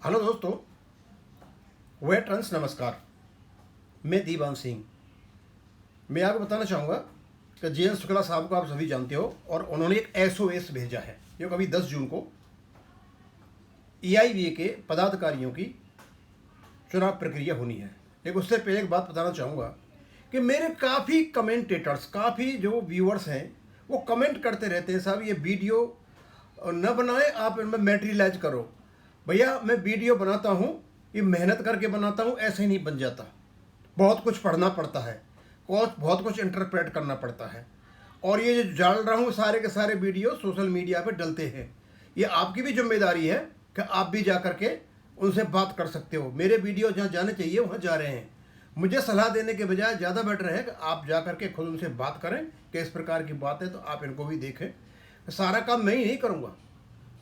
Hello दोस्तों, veterans नमस्कार। मैं दीवान सिंह। मैं आपको बताना चाहूँगा कि जे.एन. शुक्ला साहब को आप सभी जानते हो और उन्होंने एक एसओएस भेजा है जो कभी 10 जून को ईआईबीए के पदाधिकारियों की चुनाव प्रक्रिया होनी है। लेकिन उससे पहले एक बात बताना चाहूँगा कि मेरे काफ़ी कमेंटेटर्स, काफ़ी जो व्यूअर्स हैं वो कमेंट करते रहते हैं, साहब ये वीडियो न बनाए, आप इनमें मैटेरियलाइज करो। भैया मैं वीडियो बनाता हूँ, ये मेहनत करके बनाता हूँ, ऐसे ही नहीं बन जाता। बहुत कुछ पढ़ना पड़ता है, बहुत कुछ इंटरप्रेट करना पड़ता है। और ये जो डाल रहा हूँ सारे के सारे वीडियो सोशल मीडिया पे डलते हैं। ये आपकी भी जिम्मेदारी है कि आप भी जा कर के उनसे बात कर सकते हो। मेरे वीडियो जहाँ जाने चाहिए वहाँ जा रहे हैं। मुझे सलाह देने के बजाय ज़्यादा बेटर है कि आप जा कर के खुद उनसे बात करें कि इस प्रकार की बात है तो आप इनको भी देखें। सारा काम मैं ही नहीं करूँगा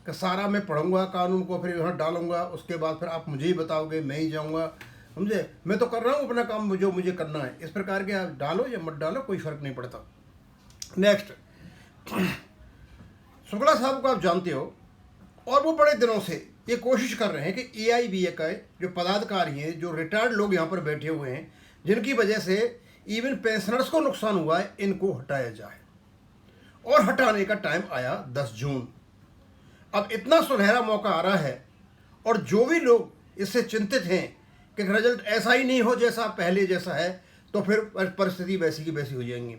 कि सारा मैं पढ़ूंगा कानून को, फिर यहाँ डालूंगा, उसके बाद फिर आप मुझे ही बताओगे, मैं ही जाऊँगा। समझे? मैं तो कर रहा हूँ अपना काम जो मुझे करना है। इस प्रकार के आप डालो या मत डालो, कोई फ़र्क नहीं पड़ता। नेक्स्ट, शुक्ला साहब को आप जानते हो और वो बड़े दिनों से ये कोशिश कर रहे हैं कि एआईबीए का जो पदाधिकारी हैं, जो रिटायर्ड लोग यहाँ पर बैठे हुए हैं, जिनकी वजह से इवन पेंशनर्स को नुकसान हुआ है, इनको हटाया जाए। और हटाने का टाइम आया 10 जून। अब इतना सुनहरा मौका आ रहा है और जो भी लोग इससे चिंतित हैं कि रिजल्ट ऐसा ही नहीं हो जैसा पहले जैसा है, तो फिर परिस्थिति वैसी की वैसी हो जाएंगी।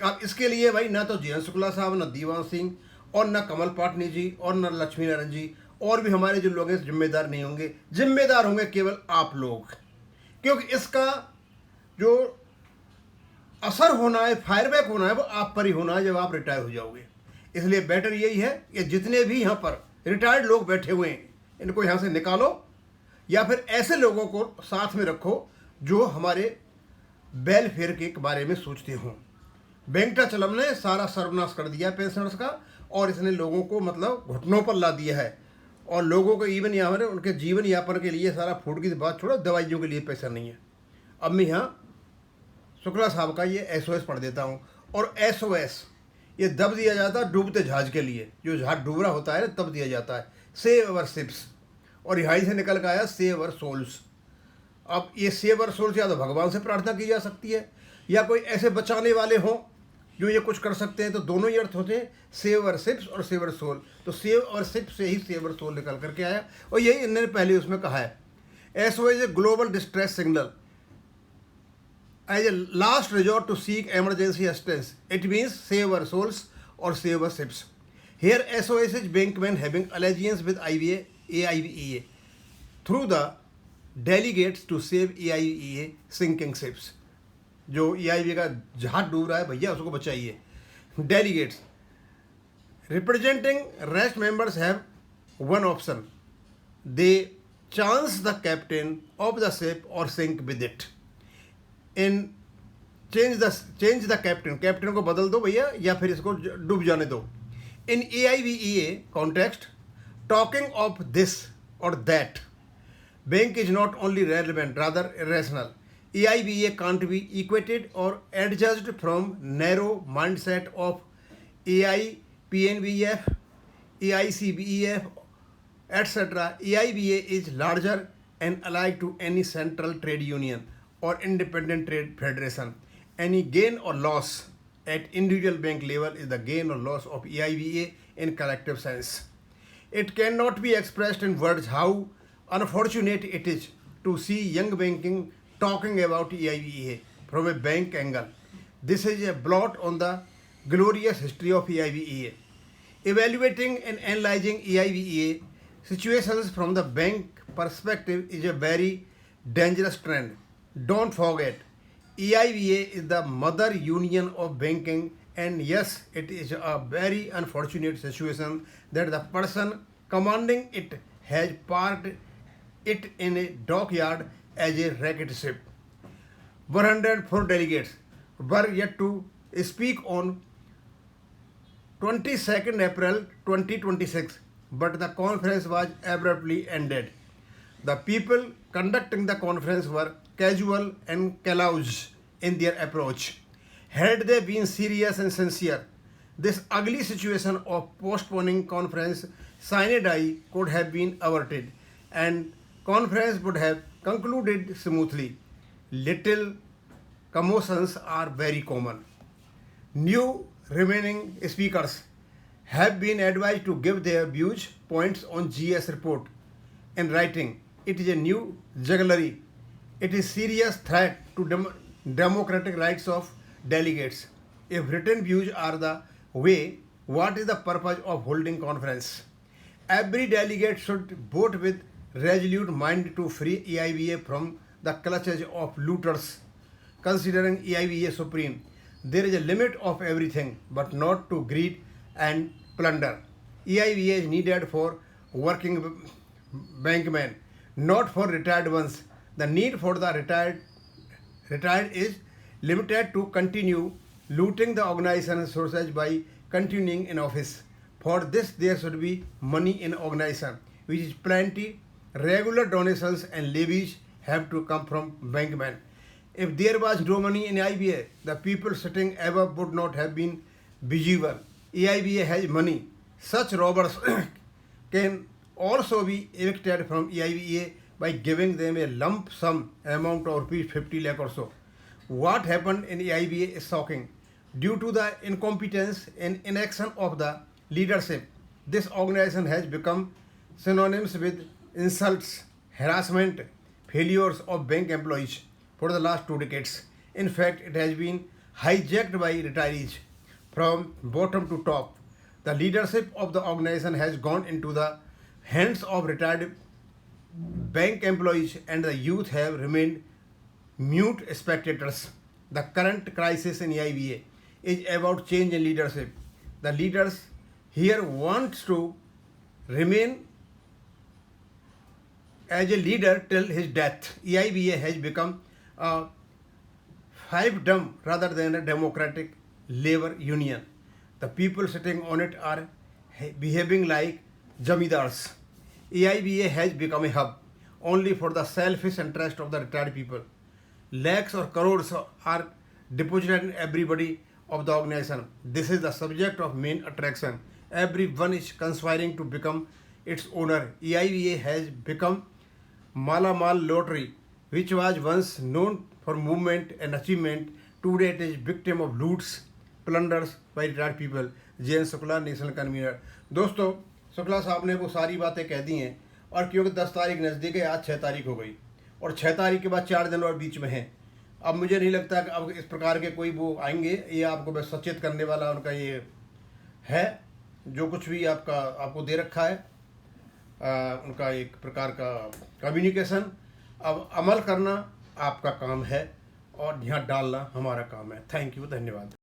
अब इसके लिए भाई ना तो जे.एन. शुक्ला साहब, ना दीवान सिंह और ना कमल पाटनी जी और ना लक्ष्मी नारायण जी और भी हमारे जो लोग हैं जिम्मेदार नहीं होंगे। जिम्मेदार होंगे केवल आप लोग, क्योंकि इसका जो असर होना है, फायरबैक होना है, वो आप पर ही होना है जब आप रिटायर हो जाओगे। इसलिए बेटर यही है कि जितने भी यहाँ पर रिटायर्ड लोग बैठे हुए हैं इनको यहाँ से निकालो, या फिर ऐसे लोगों को साथ में रखो जो हमारे वेलफेयर के बारे में सोचते हों। वेंकटाचलम ने सारा सर्वनाश कर दिया पेंशनर्स का, और इसने लोगों को मतलब घुटनों पर ला दिया है। और लोगों को इवन यहाँ पर उनके जीवन यापन के लिए, सारा फूड की बात छोड़ो, दवाइयों के लिए पैसा नहीं है। अब मैं यहाँ शुक्ला साहब का ये एसओएस पढ़ देता हूँ। और एसओएस ये दब दिया जाता है डूबते जहाज के लिए। जो जहाज डूब रहा होता है ना, तब दिया जाता है सेव अवर शिप्स, और यहाँ से निकल कर आया सेव अवर सोल्स। अब ये सेव अवर सोल्स या तो भगवान से प्रार्थना की जा सकती है, या कोई ऐसे बचाने वाले हों जो ये कुछ कर सकते हैं, तो दोनों ही अर्थ होते हैं, सेव अवर शिप्स और सेव अवर सोल। तो सेव अवर शिप से ही सेव अवर सोल निकल करके आया, और यही इन्होंने पहले उसमें कहा है, SOS a global distress signal as a last resort to seek emergency assistance. It means save our souls or save our ships. Here SOS is Bankman having allegiance with AIBEA through the delegates to save AIBEA sinking ships. जो AIBEA का जहाज डूब रहा है, भैया उसको बचाइए। Delegates representing rest members have one option. They chance the captain of the ship or sink with it. In change the captain को बदल दो भैया, या फिर इसको डूब जाने दो। In AIBEA context, talking of this और that, bank is not only relevant rather irrational. AIBEA can't be equated or adjudged from narrow mindset of AIPNBF, AICBEF, etc. AIBA is larger and allied to any central trade union or independent trade federation. Any gain or loss at individual bank level is the gain or loss of AIBA in collective sense. It cannot be expressed in words how unfortunate it is to see young banking talking about AIBA from a bank angle. This is a blot on the glorious history of AIBA. Evaluating and analyzing AIBA situations from the bank perspective is a very dangerous trend. Don't forget, EIBA is the mother union of banking, and yes, it is a very unfortunate situation that the person commanding it has parked it in a dockyard as a wrecked ship. 104 delegates were yet to speak on 22nd April 2026, but the conference was abruptly ended. The people conducting the conference were casual and callous in their approach. Had they been serious and sincere, this ugly situation of postponing conference sine die could have been averted. and conference would have concluded smoothly. Little commotions are very common. New remaining speakers have been advised to give their views points on GS report in writing. It is a new jugglery. It is serious threat to democratic rights of delegates. If written views are the way, what is the purpose of holding conference? Every delegate should vote with resolute mind to free EIVA from the clutches of looters. Considering EIVA supreme, there is a limit of everything, but not to greed and plunder. EIVA is needed for working bankmen, not for retired ones. The need for the retired is limited to continue looting the organization sources by continuing in office. For this, there should be money in organization, which is plenty. Regular donations and levies have to come from bankmen. If there was no money in EIVA, the people sitting above would not have been visible. EIVA has money. Such robbers can also be evicted from EIVA by giving them a lump sum amount of rupees 50 lakh or so. What happened in EIVA is shocking. Due to the incompetence and inaction of the leadership, this organization has become synonymous with insults, harassment, failures of bank employees for the last 2 decades. In fact, it has been hijacked by retirees from bottom to top. The leadership of the organization has gone into the hands of retired bank employees, and the youth have remained mute spectators. The current crisis in EIVA is about change in leadership. The leaders here wants to remain as a leader till his death. EIVA has become a fiefdom rather than a democratic labor union. The people sitting on it are behaving like jamidars. EIVA has become a hub only for the selfish interest of the retired people. Lakhs or crores are deposited in everybody of the organization. This is the subject of main attraction. Everyone is conspiring to become its owner. EIVA has become Mala Mal lottery, which was once known for movement and achievement. Today it is victim of loots, plunders by retired people. JN Shukla, national convener. दोस्तों, शुक्ला साहब ने वो सारी बातें कह दी हैं, और क्योंकि 10 तारीख नज़दीक है, आज 6 तारीख हो गई, और 6 तारीख के बाद 4 दिन और बीच में हैं। अब मुझे नहीं लगता कि अब इस प्रकार के कोई वो आएंगे। ये आपको बस सचेत करने वाला उनका ये है, जो कुछ भी आपको दे रखा है, उनका एक प्रकार का कम्युनिकेशन। अब अमल करना आपका काम है और यहाँ डालना हमारा काम है। थैंक यू, धन्यवाद।